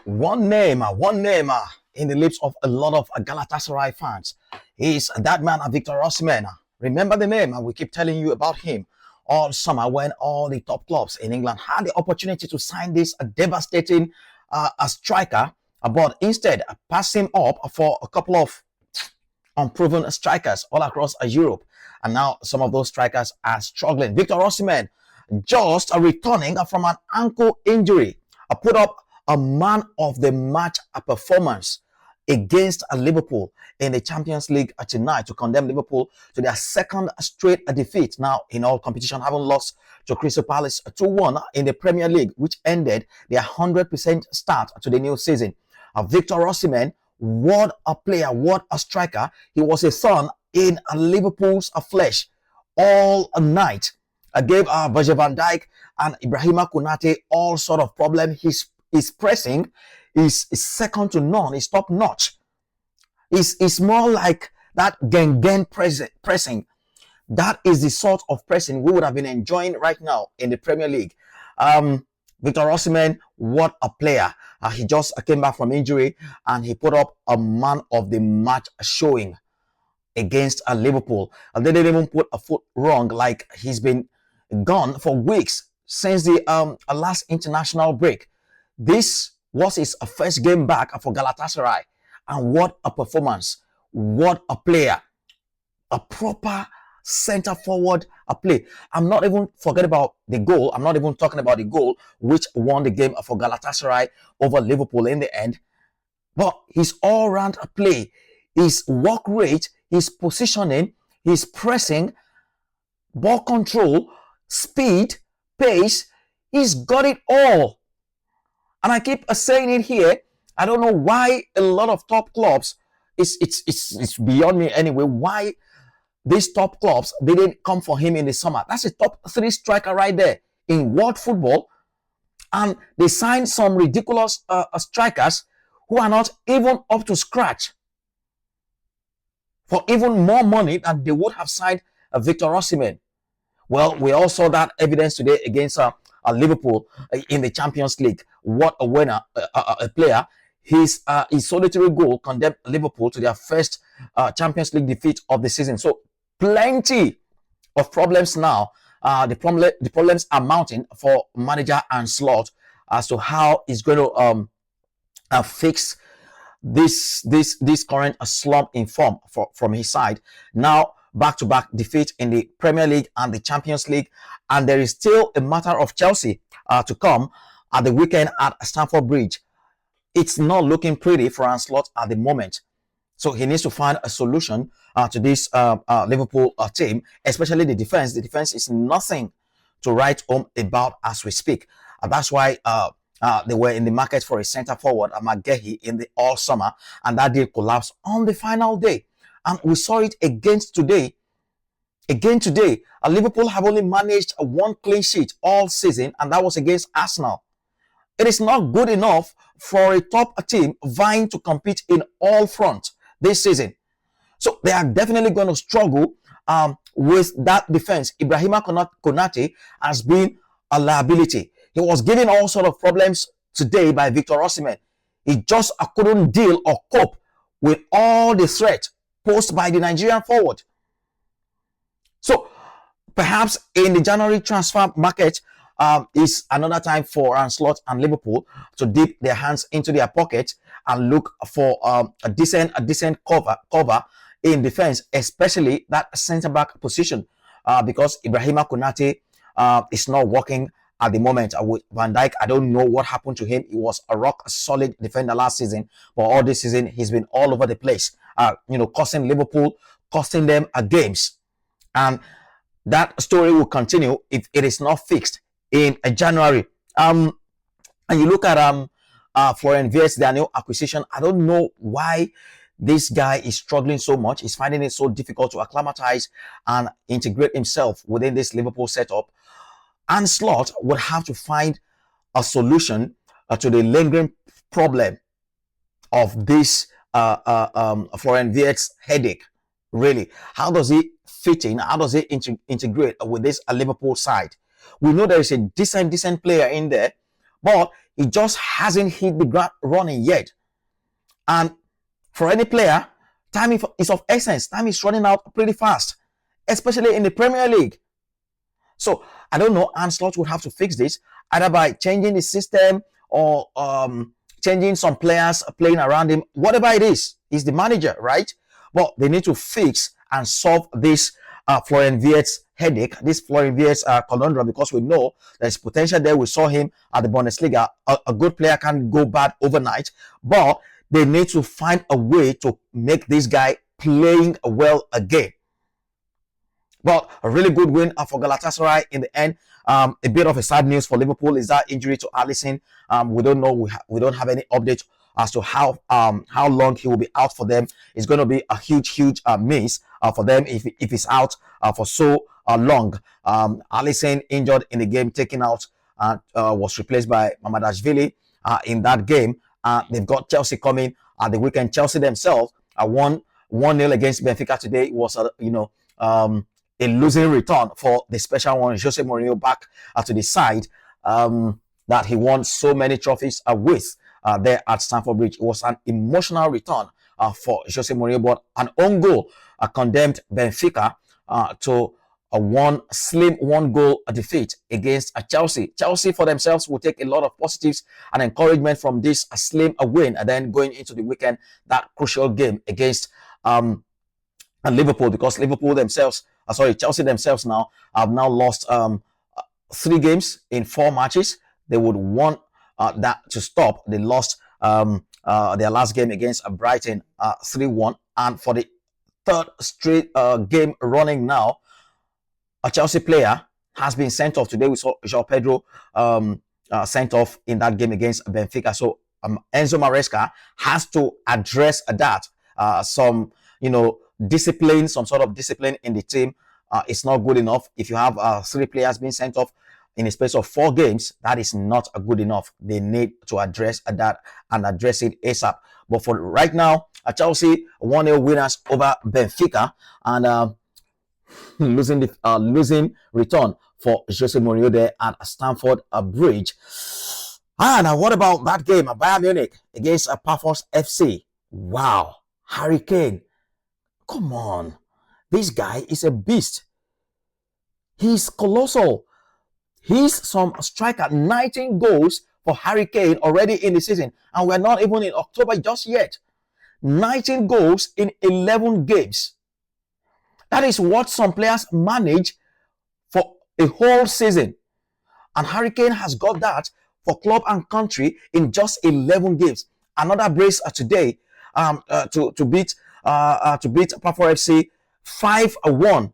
One name in the lips of a lot of Galatasaray fans is that man, Victor Osimhen. Remember the name, and we keep telling you about him all summer when all the top clubs in England had the opportunity to sign this devastating a striker, but instead pass him up for a couple of unproven strikers all across Europe. And now some of those strikers are struggling. Victor Osimhen just returning from an ankle injury, put up a man of the match performance against Liverpool in the Champions League tonight to condemn Liverpool to their second straight defeat. Now, in all competition, having lost to Crystal Palace 2-1 in the Premier League, which ended their 100% start to the new season. Victor Osimhen, what a player, what a striker. He was a thorn in Liverpool's flesh all night. Gave Virgil van Dijk and Ibrahima Konate all sort of problem. His pressing is second to none. It's top notch. It's more like that gang pressing. That is the sort of pressing we would have been enjoying right now in the Premier League. Victor Osimhen, what a player. He just came back from injury and he put up a man of the match showing against Liverpool. They didn't even put a foot wrong, like he's been gone for weeks since the last international break. This was his first game back for Galatasaray, and what a performance, what a player, a proper center forward play. I'm not even forgetting about the goal. I'm not even talking about the goal which won the game for Galatasaray over Liverpool in the end, but his all-round play, his work rate, his positioning, his pressing, ball control, speed, pace, he's got it all. And I keep saying it here. I don't know why a lot of top clubs, it's beyond me anyway, why these top clubs didn't come for him in the summer. That's a top 3 striker right there in world football. And they signed some ridiculous strikers who are not even up to scratch for even more money than they would have signed Victor Osimhen. Well, we all saw that evidence today against Liverpool in the Champions League. What a winner, a player. His solitary goal condemned Liverpool to their first Champions League defeat of the season. So plenty of problems now. The problems are mounting for manager Arne Slot as to how he's going to fix this current slump in form from his side. Now, back-to-back defeat in the Premier League and the Champions League, and there is still a matter of Chelsea to come at the weekend at Stamford Bridge. It's not looking pretty for Arne Slot at the moment, so he needs to find a solution to this Liverpool team, especially the defense. The defense is nothing to write home about as we speak. That's why they were in the market for a centre forward, Magehi, in the all summer, and that deal collapsed on the final day. And we saw it again today. Liverpool have only managed one clean sheet all season, and that was against Arsenal. It is not good enough for a top team vying to compete in all fronts this season. So they are definitely going to struggle with that defense. Ibrahima Konate has been a liability. He was given all sort of problems today by Victor Osimhen. He just couldn't deal or cope with all the threat posed by the Nigerian forward. So perhaps in the January transfer market is another time for Arne Slot and Liverpool to dip their hands into their pockets and look for a decent cover in defense, especially that centre-back position, because Ibrahima Konate is not working at the moment. With Van Dijk, I don't know what happened to him. He was a rock-solid defender last season, but all this season, he's been all over the place, costing Liverpool, costing them games. And that story will continue if it is not fixed in January. And you look at Florian Wirtz, their new acquisition. I don't know why this guy is struggling so much. He's finding it so difficult to acclimatize and integrate himself within this Liverpool setup. And Slot would have to find a solution to the lingering problem of this Florian Wirtz headache. Really, how does he fit in? How does he integrate with this Liverpool side? We know there is a decent player in there, but He just hasn't hit the ground running yet. And for any player, time is of essence. Time is running out pretty fast, especially in the Premier League. So I don't know. Arne Slot would have to fix this either by changing the system or changing some players playing around him. Whatever it is, he's the manager, right? But they need to fix and solve this Florian Wirtz's headache, this Florian Wirtz's conundrum, because we know there's potential there. We saw him at the Bundesliga. A good player can't go bad overnight, but they need to find a way to make this guy playing well again. But a really good win for Galatasaray in the end. A bit of a sad news for Liverpool is that injury to Alisson. We don't know. We don't have any update as to how long he will be out for them. It's going to be a huge miss for them if he's out for so long. Alisson injured in the game, taken out, was replaced by Mamadashvili in that game. They've got Chelsea coming at the weekend. Chelsea themselves won 1-0 against Benfica today. It was a losing return for the special one, Jose Mourinho, back to the side that he won so many trophies with there at Stamford Bridge. It was an emotional return for Jose Mourinho, but an own goal condemned Benfica to a slim one-goal defeat against Chelsea. Chelsea for themselves will take a lot of positives and encouragement from this slim win, and then going into the weekend, that crucial game against Liverpool, because Chelsea themselves now have now lost 3 games in 4 matches. They would want that to stop. They lost their last game against Brighton 3-1, and for the 3rd straight game running now, a Chelsea player has been sent off. Today we saw João Pedro sent off in that game against Benfica. So Enzo Maresca has to address that. Some discipline, some sort of discipline in the team is not good enough. If you have 3 players being sent off in a space of 4 games, that is not good enough. They need to address that and address it ASAP. But for right now, Chelsea 1-0 winners over Benfica, and losing return for Jose Mourinho there at Stamford Bridge. Now what about that game at Bayern Munich against Pafos FC? Wow, Harry Kane. Come on. This guy is a beast. He's colossal. He's some striker. 19 goals for Harry Kane already in the season. And we're not even in October just yet. 19 goals in 11 games. That is what some players manage for a whole season. And Harry Kane has got that for club and country in just 11 games. Another brace today to beat Pafos FC 5-1.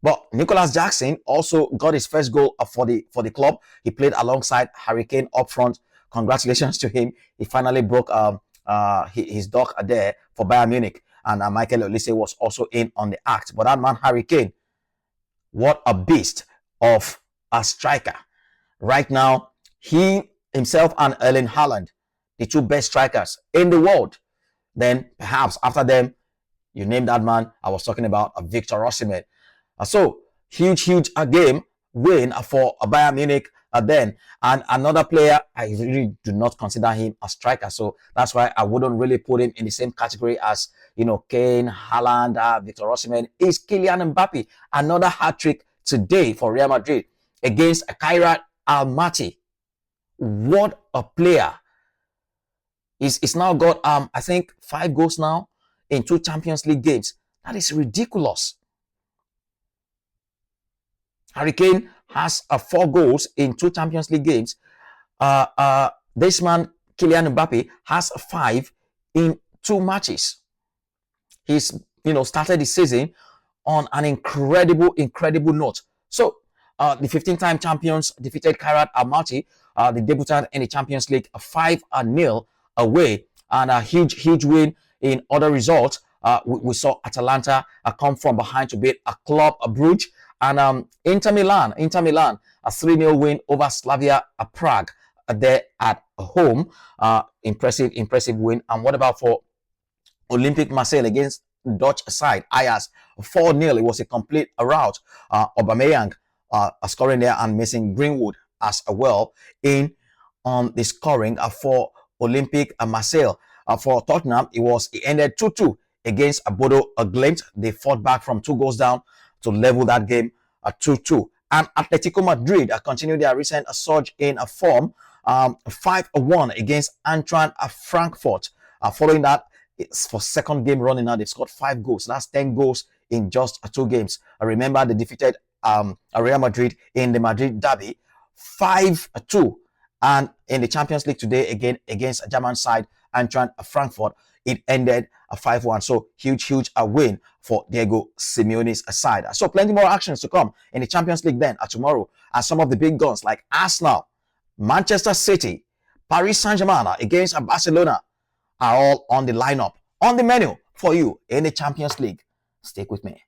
But Nicholas Jackson also got his first goal for the club. He played alongside Harry Kane up front. Congratulations to him. He finally broke his duck there for Bayern Munich. And Michael Olise was also in on the act. But that man, Harry Kane, what a beast of a striker. Right now, he himself and Erling Haaland, the 2 best strikers in the world. Then perhaps after them, you name that man, I was talking about Victor Osimhen. So huge game win for Bayern Munich then. And another player, I really do not consider him a striker. So that's why I wouldn't really put him in the same category as, Kane, Haaland, Victor Osimhen, is Kylian Mbappe. Another hat-trick today for Real Madrid against Kairat Almaty. What a player. He's now got, I think, 5 goals now in 2 Champions League games. That is ridiculous. Harry Kane has 4 goals in 2 Champions League games. This man, Kylian Mbappe, has 5 in 2 matches. He's, started the season on an incredible note. So, the 15-time champions defeated Kairat Almaty, the debutant in the Champions League, 5-0 away, and a huge win in other results. We saw Atalanta come from behind to beat a Club Brugge, and Inter Milan, a 3-0 win over Slavia Prague there at home. Impressive win. And what about for Olympique Marseille against Dutch side Ajax? 4-0. It was a complete rout. Aubameyang scoring there and missing Greenwood as well in on the scoring for Olympic Marseille. For Tottenham, it ended 2-2 against Bodo Glimt. They fought back from 2 goals down to level that game at 2-2. And Atletico Madrid continued their recent surge in form, 5-1 against Eintracht Frankfurt. Following that, it's for second game running now, they've scored 5 goals. That's 10 goals in just 2 games. Remember, they defeated Real Madrid in the Madrid derby 5-2. And in the Champions League today, again against German side Eintracht Frankfurt, it ended 5-1. So huge win for Diego Simeone's side. So plenty more actions to come in the Champions League then tomorrow. And some of the big guns like Arsenal, Manchester City, Paris Saint-Germain against Barcelona are all on the lineup, on the menu for you in the Champions League. Stick with me.